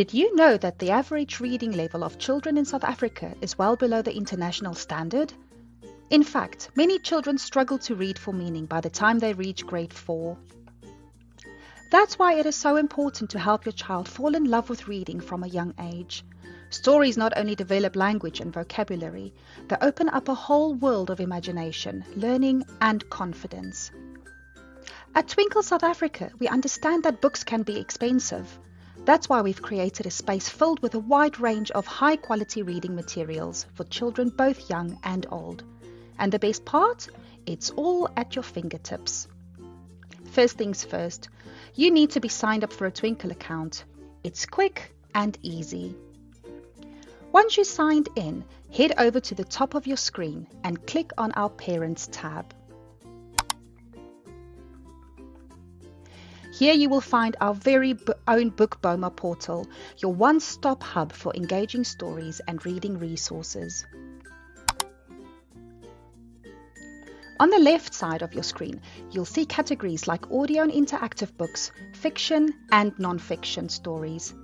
Did you know that the average reading level of children in South Africa is well below the international standard? In fact, many children struggle to read for meaning by the time they reach grade 4. That's why it is so important to help your child fall in love with reading from a young age. Stories not only develop language and vocabulary, they open up a whole world of imagination, learning, and confidence. At Twinkl South Africa, we understand that books can be expensive. That's why we've created a space filled with a wide range of high-quality reading materials for children both young and old. And the best part? It's all at your fingertips. First things first, you need to be signed up for a Twinkl account. It's quick and easy. Once you're signed in, head over to the top of your screen and click on our Parents tab. Here you will find our very own Book Boma portal, your one-stop hub for engaging stories and reading resources. On the left side of your screen, you'll see categories like audio and interactive books, fiction and non-fiction stories.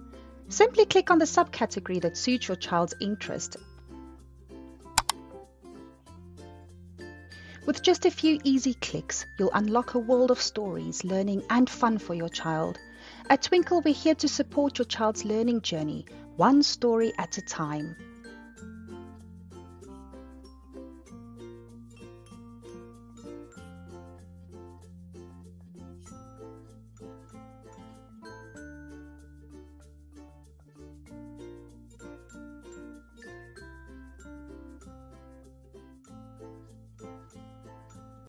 Simply click on the subcategory that suits your child's interest. With just a few easy clicks, you'll unlock a world of stories, learning and fun for your child. At Twinkl, we're here to support your child's learning journey, one story at a time.